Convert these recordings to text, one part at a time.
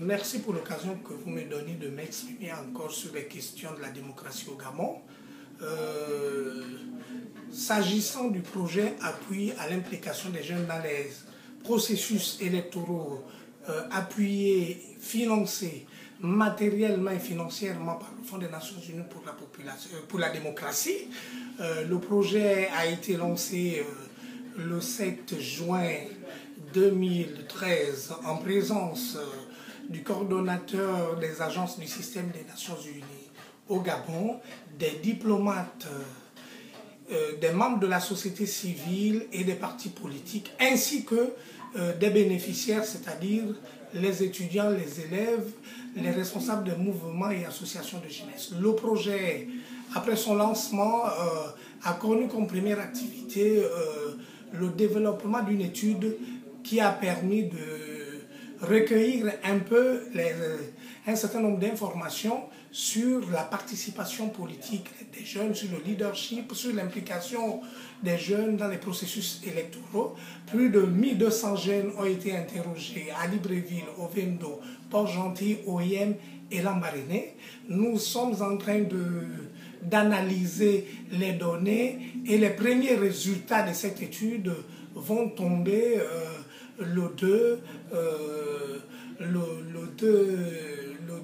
Merci pour l'occasion que vous me donnez de m'exprimer encore sur les questions de la démocratie au Gabon. S'agissant du projet appui à l'implication des jeunes dans les processus électoraux, appuyés, financés matériellement et financièrement par le Fonds des Nations Unies pour la démocratie, le projet a été lancé le 7 juin 2013 en présence du coordonnateur des agences du système des Nations Unies au Gabon, des diplomates, des membres de la société civile et des partis politiques, ainsi que des bénéficiaires, c'est-à-dire les étudiants, les élèves, les responsables des mouvements et associations de jeunesse. Le projet, après son lancement, a connu comme première activité le développement d'une étude qui a permis de recueillir un peu un certain nombre d'informations sur la participation politique des jeunes, sur le leadership, sur l'implication des jeunes dans les processus électoraux. Plus de 1200 jeunes ont été interrogés à Libreville, Ovendo, Port-Gentil, OIM et Lambaréné. Nous sommes en train d'analyser les données et les premiers résultats de cette étude vont tomber le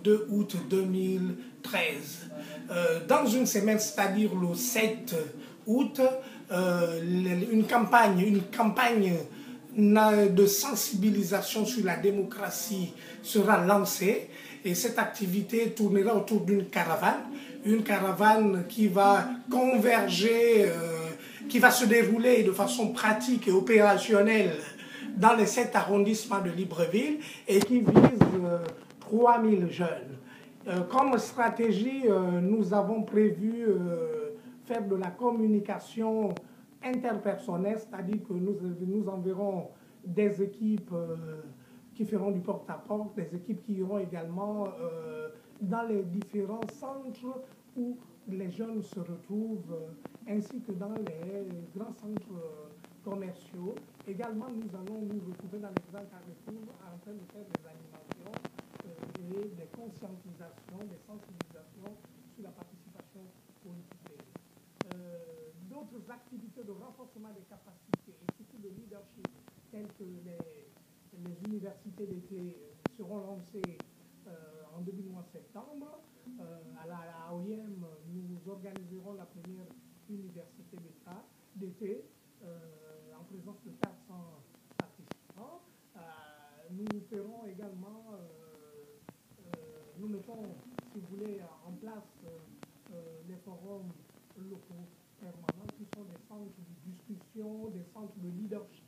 2 août 2013. Dans une semaine, c'est-à-dire le 7 août, une campagne de sensibilisation sur la démocratie sera lancée et cette activité tournera autour d'une caravane qui va converger, qui va se dérouler de façon pratique et opérationnelle dans les 7 arrondissements de Libreville et qui vise 3000 jeunes. Comme stratégie, nous avons prévu faire de la communication interpersonnelle, c'est-à-dire que nous enverrons des équipes qui feront du porte-à-porte, des équipes qui iront également dans les différents centres où les jeunes se retrouvent, ainsi que dans les grands centres commerciaux. Également, nous allons nous retrouver dans les grands carrefours en train de faire des animations et des conscientisations, des sensibilisations sur la participation politique. D'autres activités de renforcement des capacités et surtout de leadership, telles que les universités d'été seront lancées en début du mois de septembre. À la OIM, nous organiserons la première université d'été en présence de 400 participants. Nous ferons également, nous mettons, si vous voulez, en place les forums locaux permanents qui sont des centres de discussion, des centres de leadership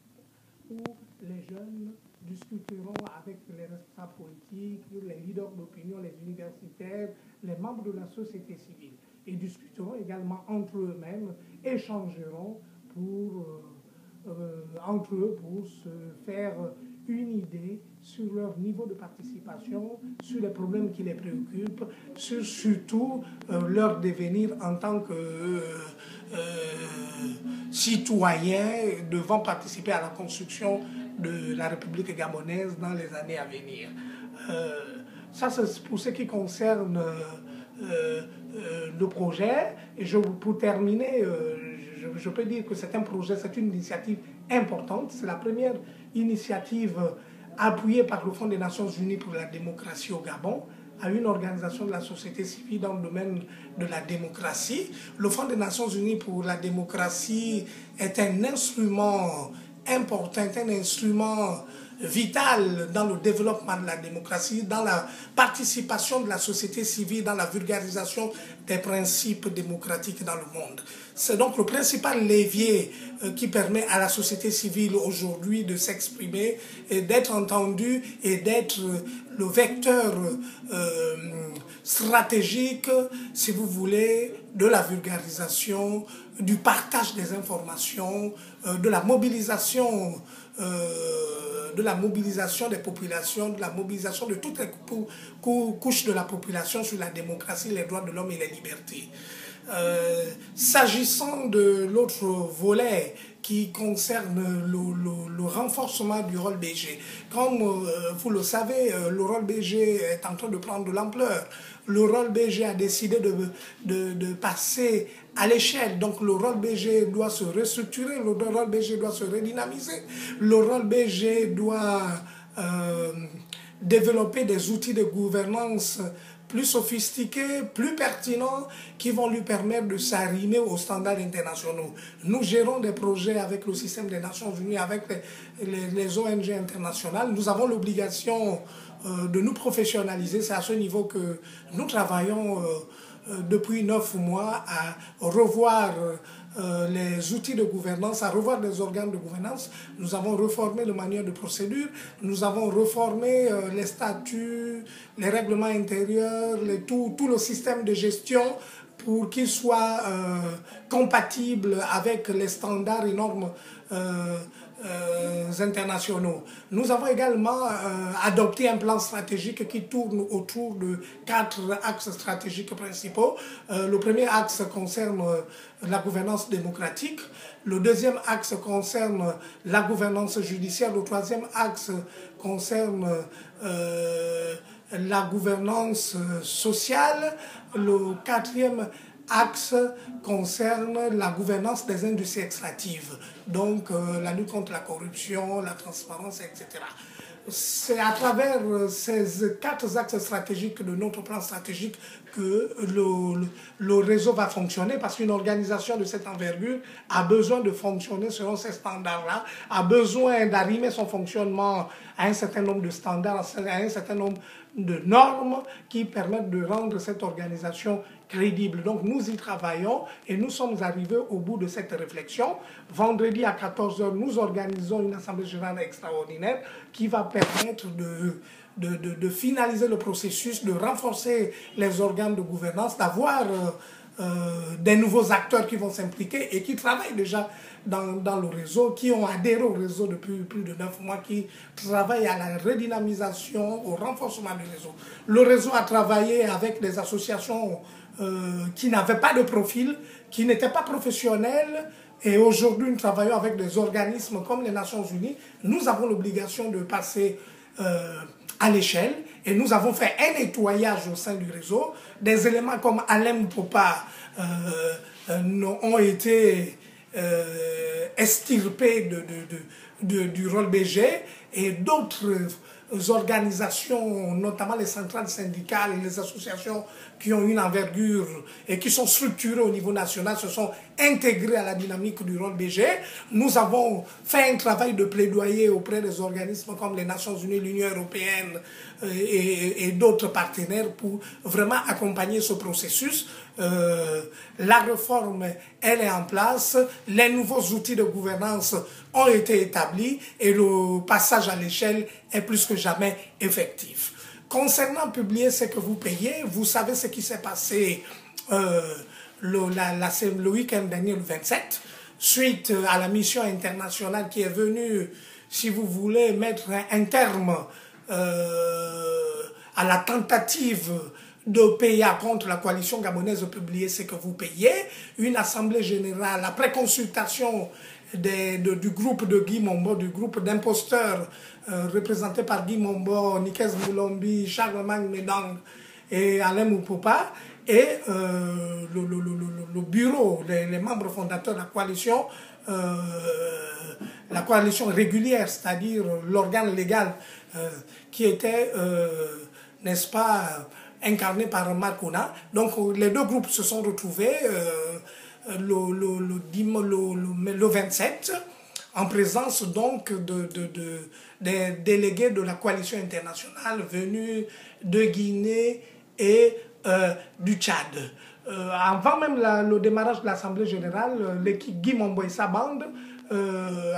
où les jeunes discuteront avec les responsables politiques, les leaders d'opinion, les universitaires, les membres de la société civile et discuteront également entre eux-mêmes, échangeront entre eux pour se faire une idée sur leur niveau de participation, sur les problèmes qui les préoccupent, sur surtout leur devenir en tant que citoyens devant participer à la construction de la République gabonaise dans les années à venir. Ça, c'est pour ce qui concerne le projet. Et pour terminer, je peux dire que c'est un projet, c'est une initiative importante. C'est la première initiative appuyée par le Fonds des Nations Unies pour la démocratie au Gabon, à une organisation de la société civile dans le domaine de la démocratie. Le Fonds des Nations Unies pour la démocratie est un instrument important, un instrument vital dans le développement de la démocratie, dans la participation de la société civile, dans la vulgarisation des principes démocratiques dans le monde. C'est donc le principal levier qui permet à la société civile aujourd'hui de s'exprimer et d'être entendue et d'être le vecteur stratégique, si vous voulez, de la vulgarisation, du partage des informations, de la mobilisation des populations, de la mobilisation de toutes les couches de la population sur la démocratie, les droits de l'homme et les libertés. S'agissant de l'autre volet qui qui concerne le renforcement du rôle BG. Comme vous le savez, le rôle BG est en train de prendre de l'ampleur. Le rôle BG a décidé de passer à l'échelle. Donc le rôle BG doit se restructurer, le rôle BG doit se redynamiser, le rôle BG doit développer des outils de gouvernance plus sophistiqués, plus pertinents, qui vont lui permettre de s'arrimer aux standards internationaux. Nous gérons des projets avec le système des Nations Unies, avec les ONG internationales. Nous avons l'obligation de nous professionnaliser. C'est à ce niveau que nous travaillons depuis 9 mois à revoir les outils de gouvernance, à revoir des organes de gouvernance. Nous avons reformé le manuel de procédure, nous avons reformé les statuts, les règlements intérieurs, tout le système de gestion pour qu'il soit compatible avec les standards et normes internationaux. Nous avons également adopté un plan stratégique qui tourne autour de 4 axes stratégiques principaux. Le premier axe concerne la gouvernance démocratique. Le deuxième axe concerne la gouvernance judiciaire. Le troisième axe concerne la gouvernance sociale. Le quatrième axe concerne la gouvernance des industries extractives, donc la lutte contre la corruption, la transparence, etc. C'est à travers ces 4 axes stratégiques de notre plan stratégique que le réseau va fonctionner, parce qu'une organisation de cette envergure a besoin de fonctionner selon ces standards-là, a besoin d'arrimer son fonctionnement à un certain nombre de standards, à un certain nombre de normes qui permettent de rendre cette organisation crédible. Donc nous y travaillons et nous sommes arrivés au bout de cette réflexion. Vendredi à 14 h, nous organisons une assemblée générale extraordinaire qui va permettre de finaliser le processus, de renforcer les organes de gouvernance, d'avoir des nouveaux acteurs qui vont s'impliquer et qui travaillent déjà dans le réseau, qui ont adhéré au réseau depuis plus de 9 mois, qui travaillent à la redynamisation, au renforcement du réseau. Le réseau a travaillé avec des associations qui n'avaient pas de profil, qui n'étaient pas professionnelles, et aujourd'hui nous travaillons avec des organismes comme les Nations Unies. Nous avons l'obligation de passer à l'échelle et nous avons fait un nettoyage au sein du réseau. Des éléments comme Alain Popa ont été extirpés du rôle BG, et d'autres organisations, notamment les centrales syndicales et les associations qui ont une envergure et qui sont structurées au niveau national, se sont intégrées à la dynamique du rôle BG. Nous avons fait un travail de plaidoyer auprès des organismes comme les Nations Unies, l'Union européenne et d'autres partenaires pour vraiment accompagner ce processus. La réforme, elle est en place, les nouveaux outils de gouvernance ont été établis et le passage à l'échelle est plus que jamais effectif. Concernant publier ce que vous payez, vous savez ce qui s'est passé le week-end dernier, le 27, suite à la mission internationale qui est venue, si vous voulez, mettre un terme à la tentative de PIA contre la coalition gabonaise de publier ce que vous payez. Une assemblée générale, après consultation du groupe de Guy Mombo, du groupe d'imposteurs représenté par Guy Mombo, Nikes Moulombi, Charlemagne Médang et Alain Moupopa, et le bureau, les membres fondateurs de la coalition régulière, c'est-à-dire l'organe légal qui était, n'est-ce pas, incarné par Marcona. Donc les deux groupes se sont retrouvés le 27 en présence donc des délégués de la coalition internationale venus de Guinée et du Tchad. Avant même le démarrage de l'Assemblée générale, l'équipe Guy Mombo et sa bande,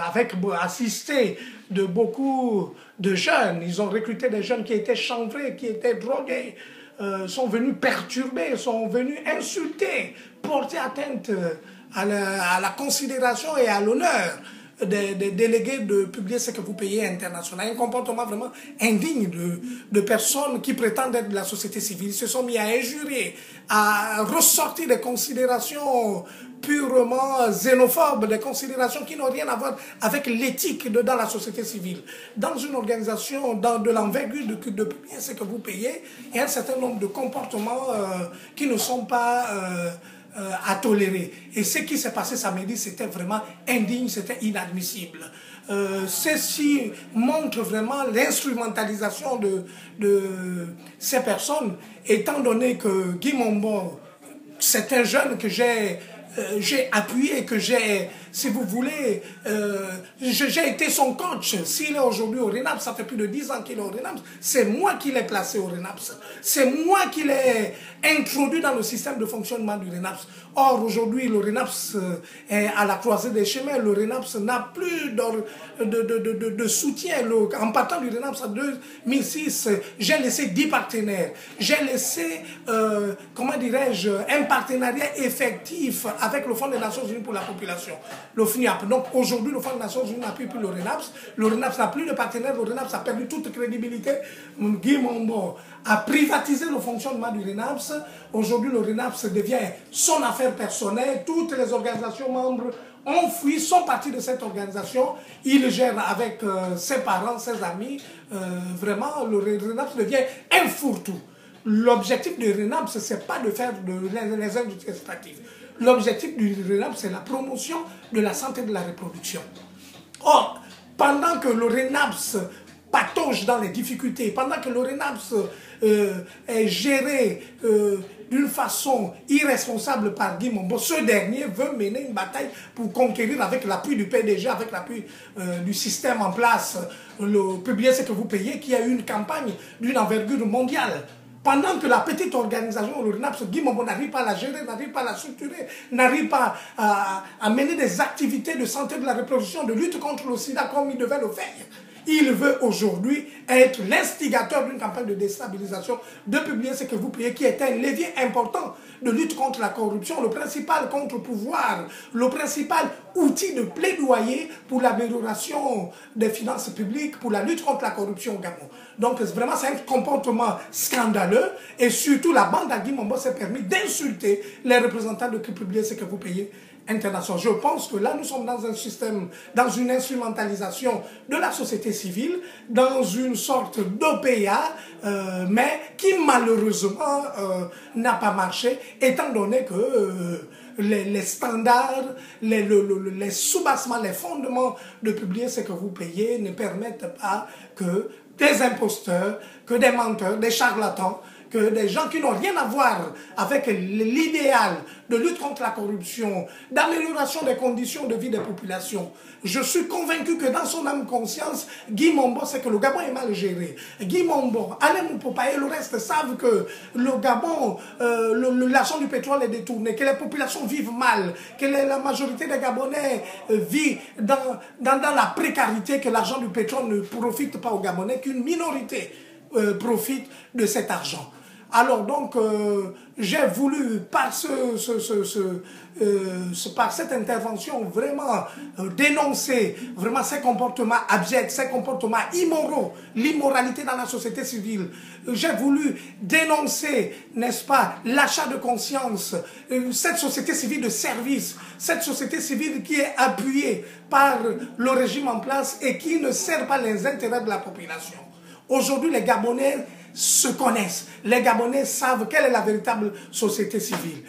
avec assisté de beaucoup de jeunes, ils ont recruté des jeunes qui étaient chanvrés, qui étaient drogués, sont venus perturber, sont venus insulter, porter atteinte à la considération et à l'honneur des délégués de publier ce que vous payez international. Un comportement vraiment indigne de personnes qui prétendent être de la société civile. Ils se sont mis à injurier, à ressortir des considérations purement xénophobes, des considérations qui n'ont rien à voir avec l'éthique dans la société civile. Dans une organisation de l'envergure de ce que vous payez, il y a un certain nombre de comportements qui ne sont pas à tolérer. Et ce qui s'est passé samedi, c'était vraiment indigne, c'était inadmissible. Ceci montre vraiment l'instrumentalisation de ces personnes, étant donné que Guy Mombo, c'est un jeune que j'ai appuyé, que j'ai, si vous voulez, j'ai été son coach. S'il est aujourd'hui au RENAPS, ça fait plus de 10 ans qu'il est au RENAPS, c'est moi qui l'ai placé au RENAPS. C'est moi qui l'ai introduit dans le système de fonctionnement du RENAPS. Or, aujourd'hui, le RENAPS est à la croisée des chemins. Le RENAPS n'a plus de soutien. En partant du RENAPS en 2006, j'ai laissé 10 partenaires. J'ai laissé, comment dirais-je, un partenariat effectif avec le Fonds des Nations Unies pour la population, le FNIAP. Donc aujourd'hui, le Fonds des Nations Unies n'appuie plus le RENAPS. Le RENAPS n'a plus de partenaires. Le RENAPS a perdu toute crédibilité. Guy Mombo a privatisé le fonctionnement du RENAPS. Aujourd'hui, le RENAPS devient son affaire personnelle. Toutes les organisations membres ont fui, sont partis de cette organisation. Il gère avec ses parents, ses amis. Vraiment, le RENAPS devient un fourre-tout. L'objectif du RENAPS, ce n'est pas de faire les industries extractives. L'objectif du RENAPS, c'est la promotion de la santé de la reproduction. Or, pendant que le RENAPS patauge dans les difficultés, pendant que le RENAPS est géré d'une façon irresponsable par Guy Mombo, ce dernier veut mener une bataille pour conquérir avec l'appui du PDG, avec l'appui du système en place, publier ce que vous payez, qui a eu une campagne d'une envergure mondiale. Pendant que la petite organisation, le RENAPS, Guy Mombo n'arrive pas à la gérer, n'arrive pas à la structurer, n'arrive pas à mener des activités de santé de la reproduction, de lutte contre le sida comme il devait le faire. Il veut aujourd'hui être l'instigateur d'une campagne de déstabilisation, de publier ce que vous payez, qui est un levier important de lutte contre la corruption, le principal contre-pouvoir, le principal outil de plaidoyer pour l'amélioration des finances publiques, pour la lutte contre la corruption au Gabon. Donc vraiment, c'est un comportement scandaleux et surtout la bande à Guy Mombo s'est permis d'insulter les représentants de qui publient ce que vous payez international. Je pense que là, nous sommes dans un système, dans une instrumentalisation de la société civile, dans une sorte d'OPA, mais qui malheureusement n'a pas marché, étant donné que les standards, les soubassements, les fondements de publier ce que vous payez ne permettent pas que des imposteurs, que des menteurs, des charlatans, que des gens qui n'ont rien à voir avec l'idéal de lutte contre la corruption, d'amélioration des conditions de vie des populations. Je suis convaincu que dans son âme conscience, Guy Mombo sait que le Gabon est mal géré. Guy Mombo, Alain Moupopa et le reste savent que le Gabon, l'argent du pétrole est détourné, que les populations vivent mal, que la majorité des Gabonais vit dans la précarité, que l'argent du pétrole ne profite pas aux Gabonais, qu'une minorité profite de cet argent. Alors donc, j'ai voulu, par cette intervention, vraiment dénoncer vraiment ces comportements abjects, ces comportements immoraux, l'immoralité dans la société civile. J'ai voulu dénoncer, n'est-ce pas, l'achat de conscience, cette société civile de service, cette société civile qui est appuyée par le régime en place et qui ne sert pas les intérêts de la population. Aujourd'hui, les Gabonais se connaissent. Les Gabonais savent quelle est la véritable société civile.